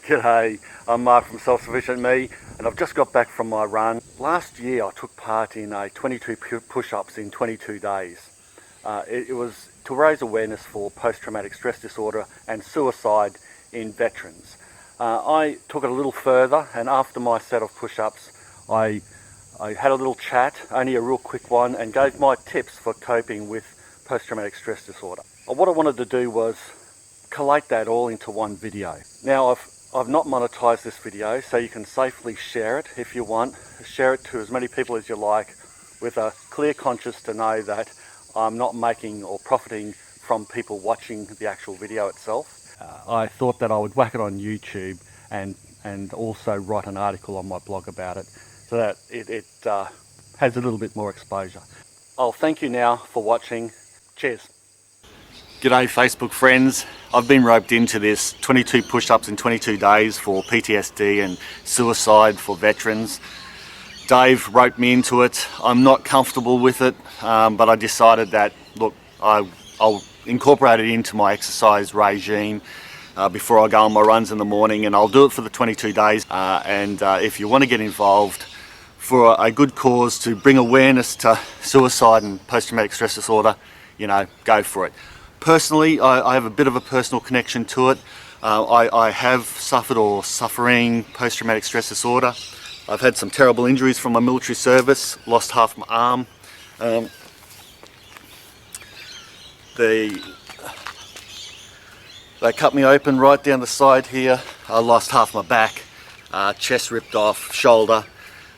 G'day, I'm Mark from Self-Sufficient Me, and I've just got back from my run. Last year I took part in a 22 push-ups in 22 days. It was to raise awareness for post-traumatic stress disorder and suicide in veterans. I took it a little further, and after my set of push-ups I had a little chat, only a real quick one, and gave my tips for coping with post-traumatic stress disorder. What I wanted to do was collate that all into one video. Now I've not monetized this video, so you can safely share it if you want. Share it to as many people as you like, with a clear conscience to know that I'm not making or profiting from people watching the actual video itself. I thought that I would whack it on YouTube and also write an article on my blog about it, so that it has a little bit more exposure. I'll thank you now for watching. Cheers. G'day Facebook friends. I've been roped into this 22 push-ups in 22 days for PTSD and suicide for veterans. Dave roped me into it. I'm not comfortable with it, but I decided that, look, I'll incorporate it into my exercise regime before I go on my runs in the morning, and I'll do it for the 22 days. If you want to get involved for a good cause to bring awareness to suicide and post-traumatic stress disorder, you know, go for it. Personally, I have a bit of a personal connection to it. I have suffered or suffering post-traumatic stress disorder. I've had some terrible injuries from my military service, lost half my arm. They cut me open right down the side here. I lost half my back, chest ripped off, shoulder,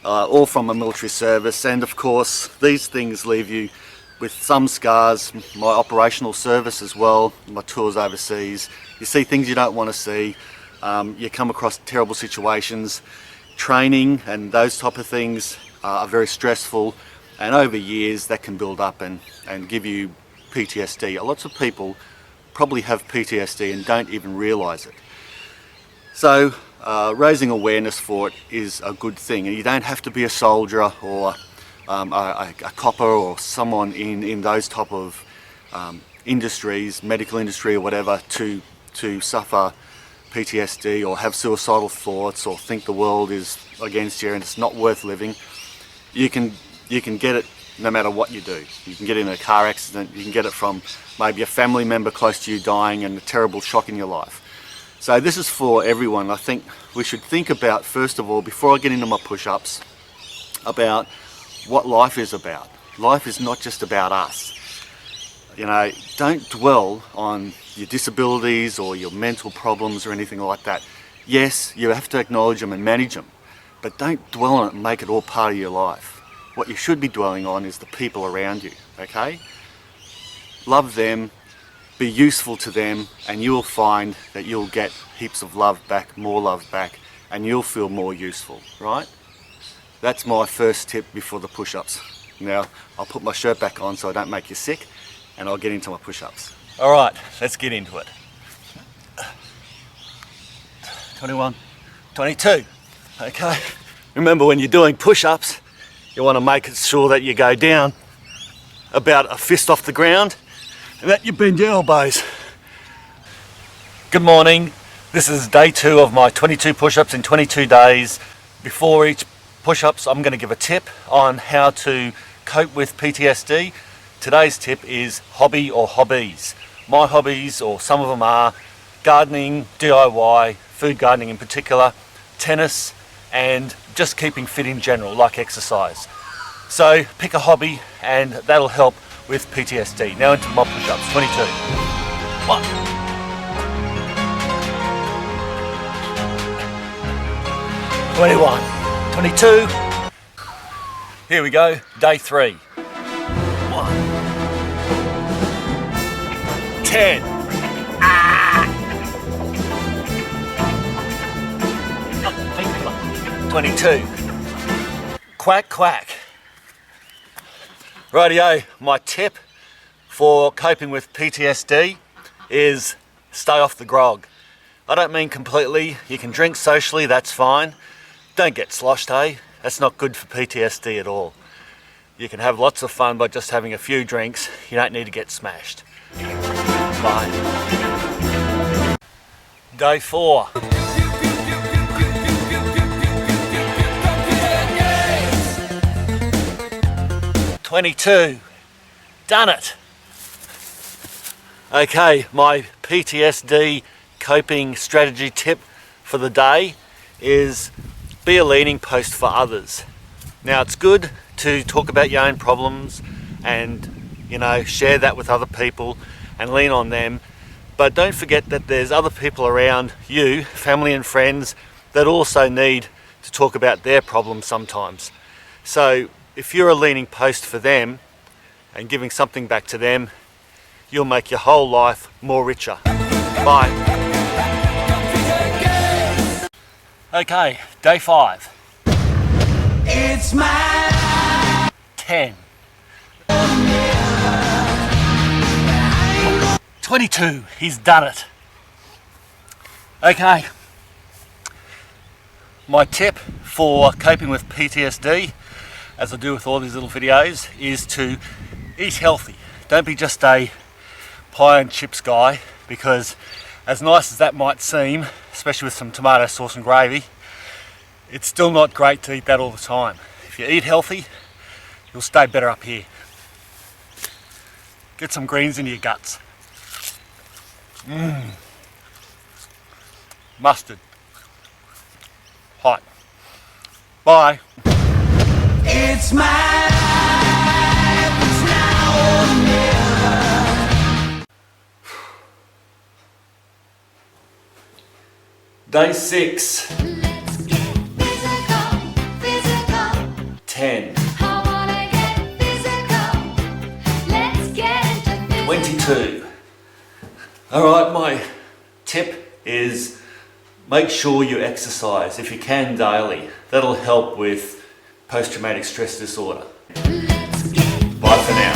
all from my military service. And of course, these things leave you with some scars. My operational service as well, my tours overseas. You see things you don't want to see. You come across terrible situations. Training and those type of things are very stressful, and over years that can build up and give you PTSD. Lots of people probably have PTSD and don't even realise it. So raising awareness for it is a good thing, and you don't have to be a soldier or a copper or someone in those type of industries, medical industry or whatever, to suffer PTSD or have suicidal thoughts or think the world is against you and it's not worth living. You can get it no matter what you do. You can get in a car accident, you can get it from maybe a family member close to you dying and a terrible shock in your life. So this is for everyone. I think we should think about, first of all, before I get into my push-ups, about what life is about. Life is not just about us. You know, don't dwell on your disabilities or your mental problems or anything like that. Yes, you have to acknowledge them and manage them, but don't dwell on it and make it all part of your life. What you should be dwelling on is the people around you, okay? Love them, be useful to them, and you'll find that you'll get heaps of love back, more love back, and you'll feel more useful, right? That's my first tip before the push-ups. Now, I'll put my shirt back on so I don't make you sick, and I'll get into my push-ups. All right, let's get into it. 21, 22, okay? Remember, when you're doing push-ups, you want to make sure that you go down about a fist off the ground and that you bend your elbows. Good morning. This is day 2 of my 22 push-ups in 22 days. Before each push-ups, I'm going to give a tip on how to cope with PTSD. Today's tip is hobby or hobbies. My hobbies, or some of them, are gardening, DIY, food gardening in particular, tennis, and just keeping fit in general, like exercise. So pick a hobby and that'll help with PTSD. Now into my push-ups. 22. 1. 21. 22. Here we go, day 3. 1. 10. 22. Quack, quack. Rightio, my tip for coping with PTSD is stay off the grog. I don't mean completely. You can drink socially, that's fine. Don't get sloshed, eh? That's not good for PTSD at all. You can have lots of fun by just having a few drinks. You don't need to get smashed. Bye. Day 4. 22. Done it. Okay, my PTSD coping strategy tip for the day is be a leaning post for others. Now, it's good to talk about your own problems and, you know, share that with other people and lean on them, but don't forget that there's other people around you, family and friends, that also need to talk about their problems sometimes. So if you're a leaning post for them and giving something back to them, you'll make your whole life more richer. Bye. Okay, day 5. It's my 10. 22, he's done it. Okay, my tip for coping with PTSD, as I do with all these little videos, is to eat healthy. Don't be just a pie and chips guy, because as nice as that might seem, especially with some tomato sauce and gravy, it's still not great to eat that all the time. If you eat healthy, you'll stay better up here. Get some greens into your guts. Mustard. Hot. Bye. It's my life, it's now or never. Day 6. Let's get physical. 10. I wanna get physical. Let's get into physical. 22. Alright, my tip is make sure you exercise if you can daily. That'll help with post-traumatic stress disorder. Let's get Bye for now.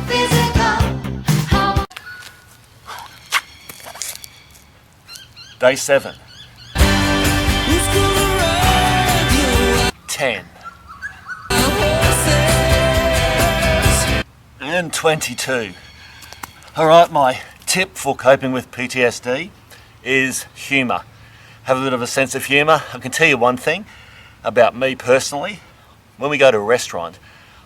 physical. Day 7. 10. And 22. Alright, my tip for coping with PTSD is humour. Have a bit of a sense of humour. I can tell you one thing about me personally. When we go to a restaurant,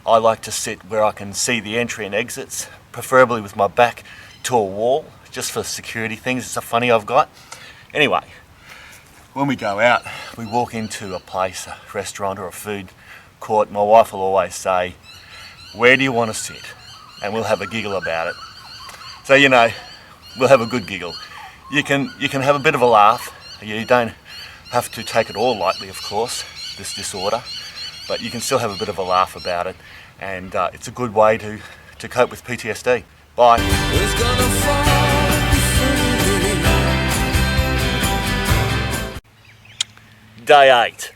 I like to sit where I can see the entry and exits, preferably with my back to a wall, just for security things. It's a funny I've got. Anyway, when we go out, we walk into a place, a restaurant or a food court, my wife will always say, "Where do you want to sit?" And we'll have a giggle about it. So, you know, we'll have a good giggle. You can have a bit of a laugh. You don't have to take it all lightly, of course, this disorder, but you can still have a bit of a laugh about it, and it's a good way to cope with PTSD. Bye. Day 8.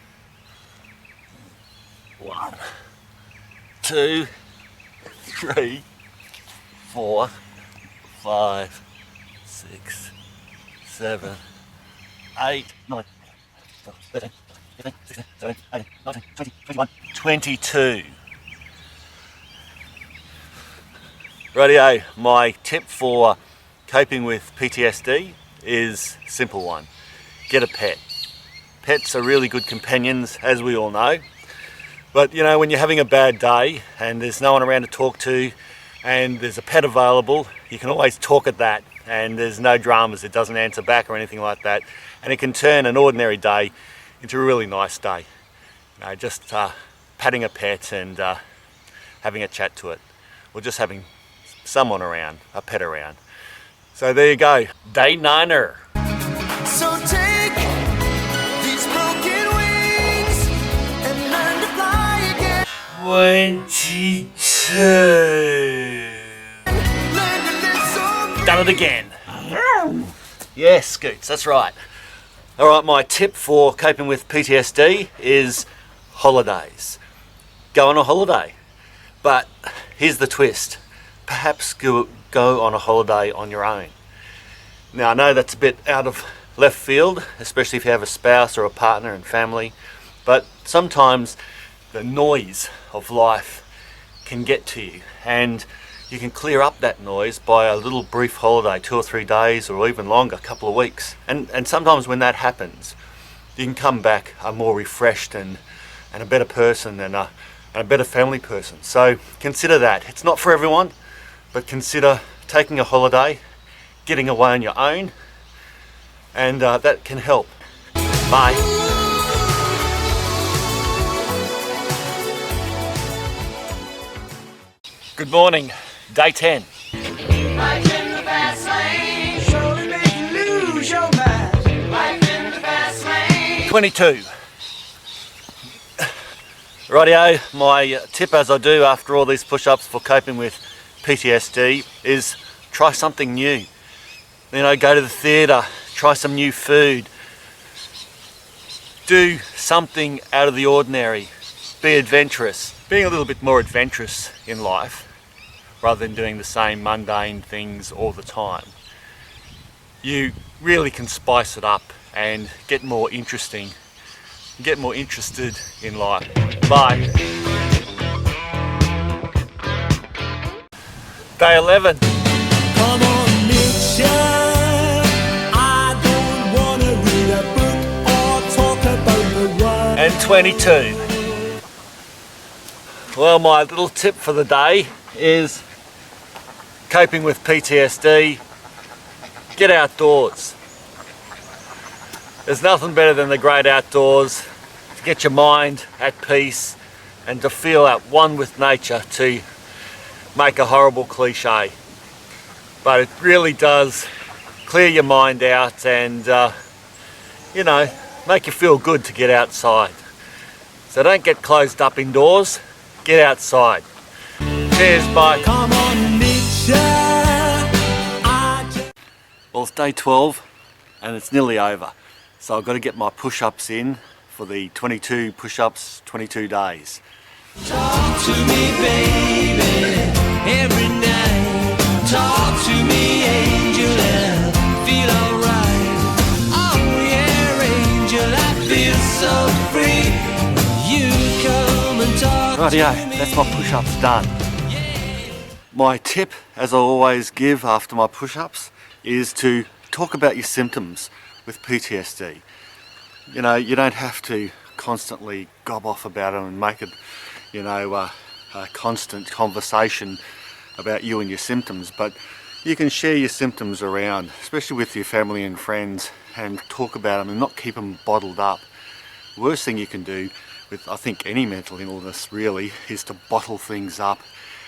1, 2, 3, 4, 5, 6, 7, 8, 9, 13, 14, 16, 17, 18, 19, 20, 21, 22. Rightio, my tip for coping with PTSD is a simple one. Get a pet. Pets are really good companions, as we all know. But you know, when you're having a bad day and there's no one around to talk to and there's a pet available, you can always talk at that, and there's no dramas. It doesn't answer back or anything like that, and it can turn an ordinary day into a really nice day. You know, just patting a pet and having a chat to it, or just having someone around, a pet around. So there you go, day 9er. So take these broken wings and learn to fly again. 22. Learn to live so free. Done it again. Yes, Scoots, that's right. All right, my tip for coping with PTSD is holidays. Go on a holiday. But here's the twist. Perhaps go on a holiday on your own. Now, I know that's a bit out of left field, especially if you have a spouse or a partner and family, but sometimes the noise of life can get to you, and you can clear up that noise by a little brief holiday, 2 or 3 days, or even longer, a couple of weeks. And sometimes when that happens, you can come back a more refreshed and a better person and a and a better family person. So consider that. It's not for everyone, but consider taking a holiday, getting away on your own, and that can help. Bye. Good morning, day 10. Life in the fast lane. Surely make you lose your mind. Life in the fast lane. 22. Rightio, my tip as I do after all these push-ups for coping with PTSD is try something new. You know, go to the theatre, try some new food. Do something out of the ordinary. Be adventurous. Being a little bit more adventurous in life rather than doing the same mundane things all the time. You really can spice it up and get more interesting, get more interested in life. Bye. Day 11. Come on, Mitchell. I don't wanna read a book or talk about the world. And 22. Well, my little tip for the day is coping with PTSD. Get outdoors. There's nothing better than the great outdoors to get your mind at peace and to feel at one with nature, to make a horrible cliche. But it really does clear your mind out and, you know, make you feel good to get outside. So don't get closed up indoors, get outside. Cheers, bye. Come on, Mitchell. Well, it's day 12 and it's nearly over. So I've got to get my push-ups in for the 22 push-ups, 22 days. Talk to me, baby, every night. Talk to me, angel, and feel alright. Oh yeah, angel, I feel so free. You come and talk Rightio, to me. that's my push-ups done. My tip, as I always give after my push-ups, is to talk about your symptoms with PTSD. You know, you don't have to constantly gob off about them and make it, you know, a constant conversation about you and your symptoms, but you can share your symptoms around, especially with your family and friends, and talk about them and not keep them bottled up. The worst thing you can do with, I think, any mental illness really, is to bottle things up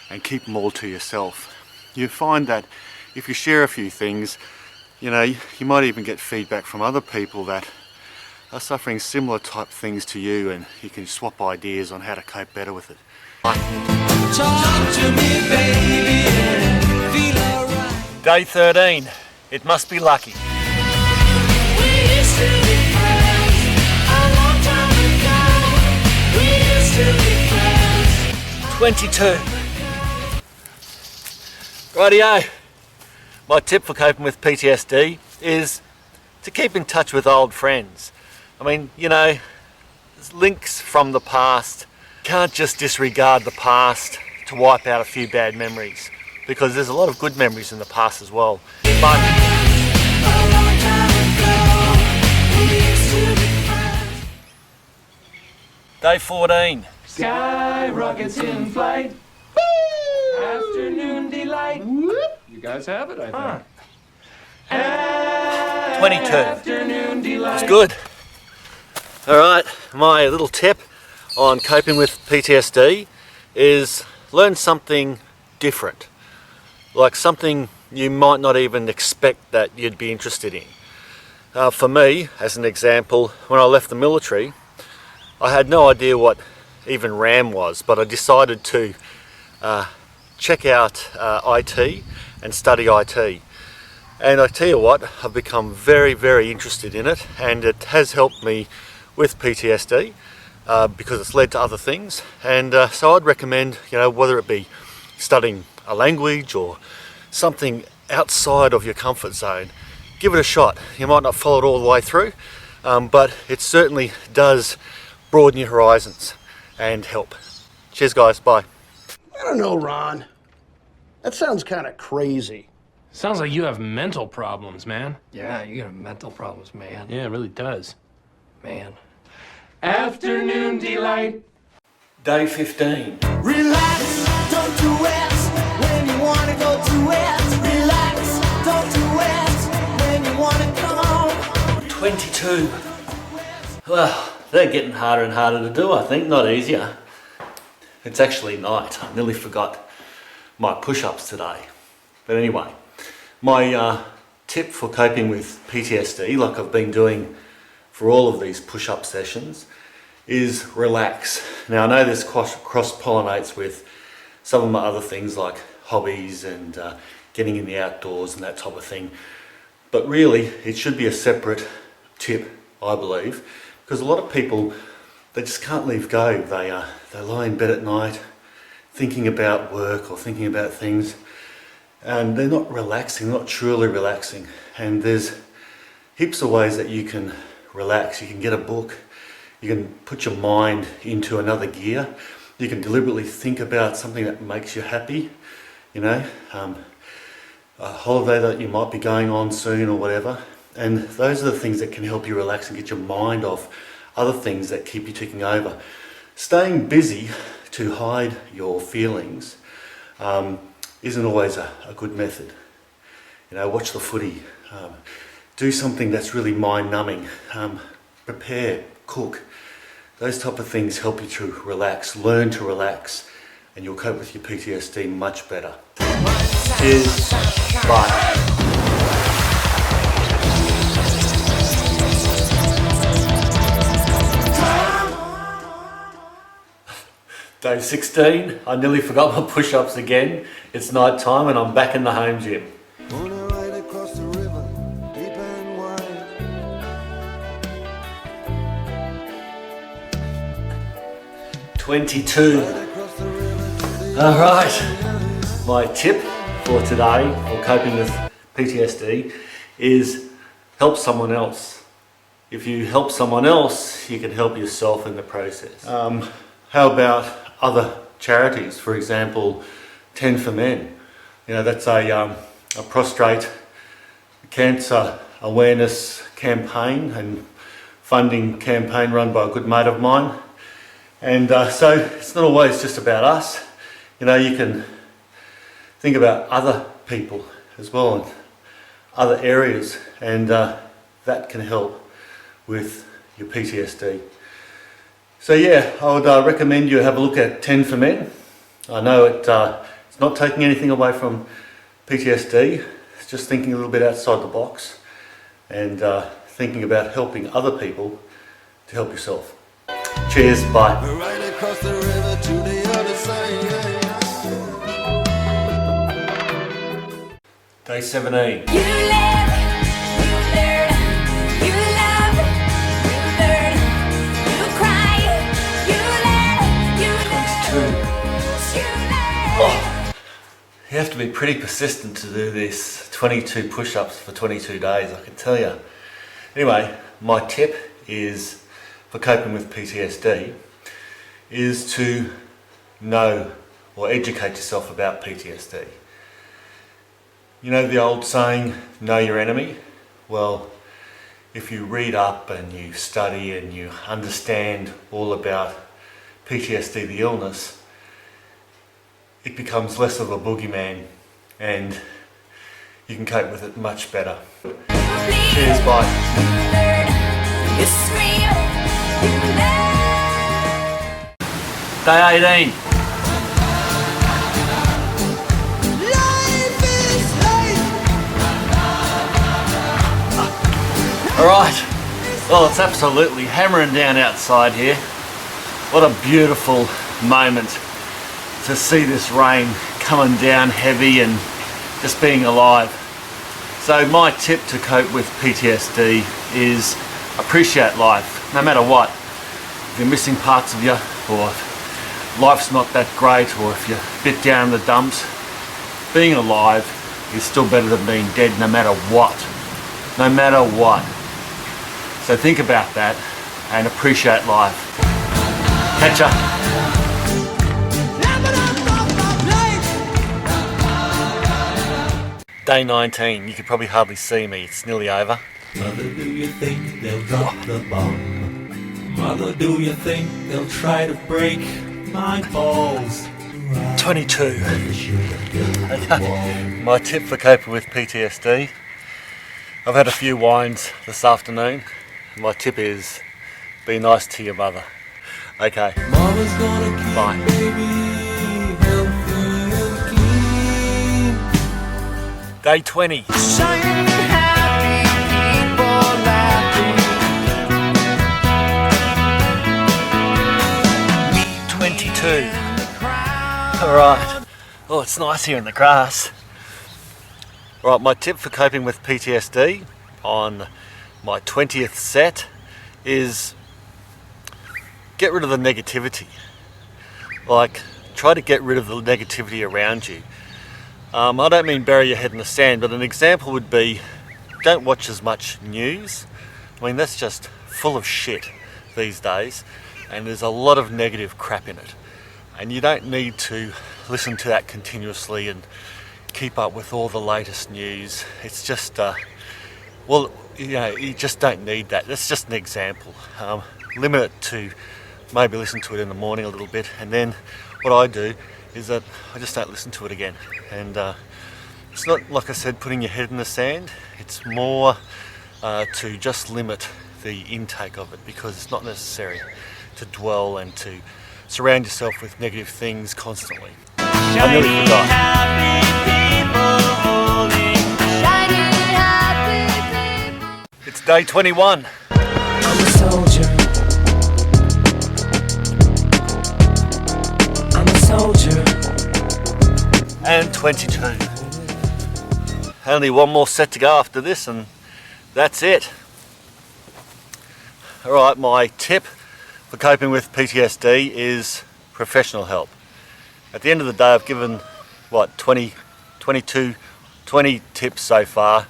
and keep them all to yourself. You find that if you share a few things, you know, you might even get feedback from other people that are suffering similar type things to you, and you can swap ideas on how to cope better with it. Talk to me, baby, and feel alright. Day 13. It must be lucky. We used to be friends a long time ago. We used to be friends. 22. Rightio. My tip for coping with PTSD is to keep in touch with old friends. I mean, you know, there's links from the past. Can't just disregard the past to wipe out a few bad memories, because there's a lot of good memories in the past as well. But A long time ago. We used to be friends. day 14. Sky rockets in flight. Afternoon delight. You guys have it, I think. 22. Afternoon delight. It's good. Alright, my little tip on coping with PTSD is learn something different. Like something you might not even expect that you'd be interested in. For me, as an example, when I left the military, I had no idea what even RAM was, but I decided to check out IT and study IT. And I tell you what, I've become very, very interested in it, and it has helped me with PTSD because it's led to other things. And so I'd recommend, you know, whether it be studying a language or something outside of your comfort zone, give it a shot. You might not follow it all the way through, but it certainly does broaden your horizons and help. Cheers guys, bye. I don't know, Ron. That sounds kind of crazy. Sounds like you have mental problems, man. Yeah, you got mental problems, man. Yeah, it really does. Man. Afternoon delight. Day 15. Relax, don't do it when you wanna go to it. Relax, don't do it when you wanna come. 22. Well, they're getting harder and harder to do, I think, not easier. It's actually night. I nearly forgot my push-ups today. But anyway, my tip for coping with PTSD, like I've been doing for all of these push-up sessions, is relax. Now I know this cross-pollinates with some of my other things like hobbies and getting in the outdoors and that type of thing. But really, it should be a separate tip, I believe, because a lot of people, they just can't leave go. They lie in bed at night thinking about work or thinking about things, and they're not relaxing, not truly relaxing. And there's heaps of ways that you can relax. You can get a book, you can put your mind into another gear, you can deliberately think about something that makes you happy, you know, a holiday that you might be going on soon or whatever. And those are the things that can help you relax and get your mind off other things that keep you ticking over. Staying busy to hide your feelings isn't always a good method. You know, watch the footy, do something that's really mind-numbing, prepare, cook. Those type of things help you to relax, learn to relax, and you'll cope with your PTSD much better. Cheers, bye. Day 16, I nearly forgot my push-ups again. It's night time and I'm back in the home gym. On a ride across the river, deep and wide. 22. Alright, my tip for today for coping with PTSD is help someone else. If you help someone else, you can help yourself in the process. How about other charities? For example, 10 for Men. You know, that's a prostate cancer awareness campaign and funding campaign run by a good mate of mine. And so it's not always just about us. You know, you can think about other people as well and other areas, and that can help with your PTSD. So yeah, I would recommend you have a look at 10 for Men. I know it's not taking anything away from PTSD, it's just thinking a little bit outside the box and thinking about helping other people to help yourself. Cheers, bye. Right across the river to the other side. Day 17. You live, you learn, you love, you learn, you cry, you learn, you learn, you learn. Oh, you have to be pretty persistent to do this 22 push-ups for 22 days, I can tell you. Anyway, my tip is for coping with PTSD is to know or educate yourself about PTSD. You know the old saying, know your enemy? Well, if you read up and you study and you understand all about PTSD, the illness, it becomes less of a boogeyman and you can cope with it much better. Cheers, bye. You scream, you learn. Day 18. Alright, well it's absolutely hammering down outside here. What a beautiful moment to see this rain coming down heavy and just being alive. So my tip to cope with PTSD is appreciate life, no matter what. If you're missing parts of you, or if life's not that great, or if you're a bit down in the dumps, being alive is still better than being dead, no matter what. No matter what. So think about that and appreciate life. Catch ya. Day 19, you can probably hardly see me, it's nearly over. Mother, do you think they'll drop the bomb? Mother, do you think they'll try to break my balls. 22. Okay. My tip for coping with PTSD. I've had a few wines this afternoon. My tip is be nice to your mother. Okay. Mama's gonna keep Bye. baby healthy and clean. Day 20. Shining happy people laughing. 22. Alright. Oh, it's nice here in the grass. Right, my tip for coping with PTSD on my 20th set is get rid of the negativity. Like, try to get rid of the negativity around you. I don't mean bury your head in the sand, but an example would be don't watch as much news. I mean, that's just full of shit these days, and there's a lot of negative crap in it. And you don't need to listen to that continuously and keep up with all the latest news. It's just, well, you know, you just don't need that. That's just an example. Limit it to maybe listen to it in the morning a little bit, and then what I do is that I just don't listen to it again. And it's not, like I said, putting your head in the sand. It's more to just limit the intake of it, because it's not necessary to dwell and to surround yourself with negative things constantly. I nearly forgot. It's day 21. I'm a soldier. I'm a soldier. And 22. Only one more set to go after this, and that's it. Alright, my tip for coping with PTSD is professional help. At the end of the day, I've given, 20 tips so far.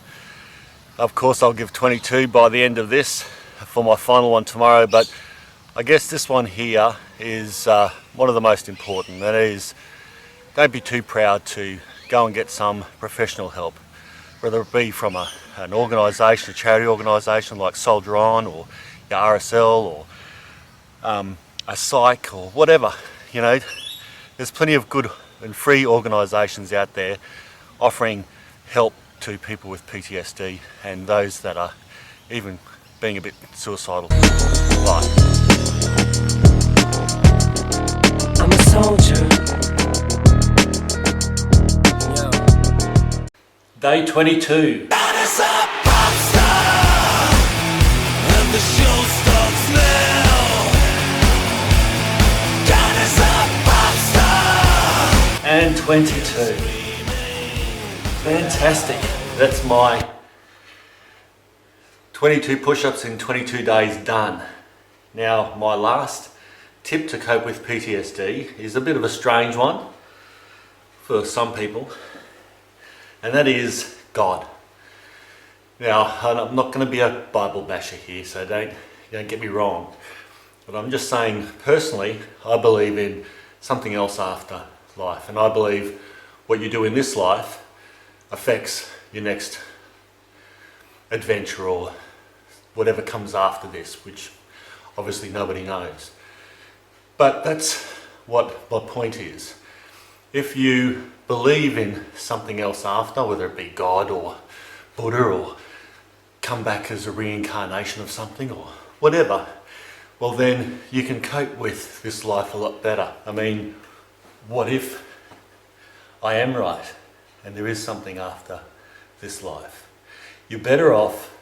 Of course, I'll give 22 by the end of this for my final one tomorrow, but I guess this one here is one of the most important. That is, don't be too proud to go and get some professional help, whether it be from an organisation, a charity organisation like Soldier On, or your RSL, or a psych, or whatever. You know, there's plenty of good and free organisations out there offering help to people with PTSD and those that are even being a bit suicidal. Bye. I'm a soldier. Day 22. As a pop star, and the show starts now. God is a pop star. And 22. Fantastic. That's my 22 push-ups in 22 days done. Now, my last tip to cope with PTSD is a bit of a strange one for some people, and that is God. Now, I'm not going to be a Bible basher here, so don't get me wrong, but I'm just saying, personally, I believe in something else after life, and I believe what you do in this life affects your next adventure or whatever comes after this, which obviously nobody knows. But that's what my point is. If you believe in something else after, whether it be God or Buddha, or come back as a reincarnation of something or whatever, well then you can cope with this life a lot better. I mean, what if I am right and there is something after this life? You're better off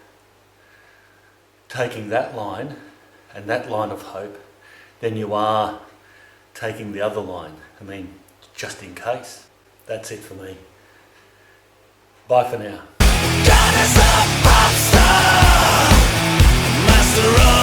taking that line and that line of hope than you are taking the other line. I mean, just in case. That's it for me. Bye for now. God is a pop star, master of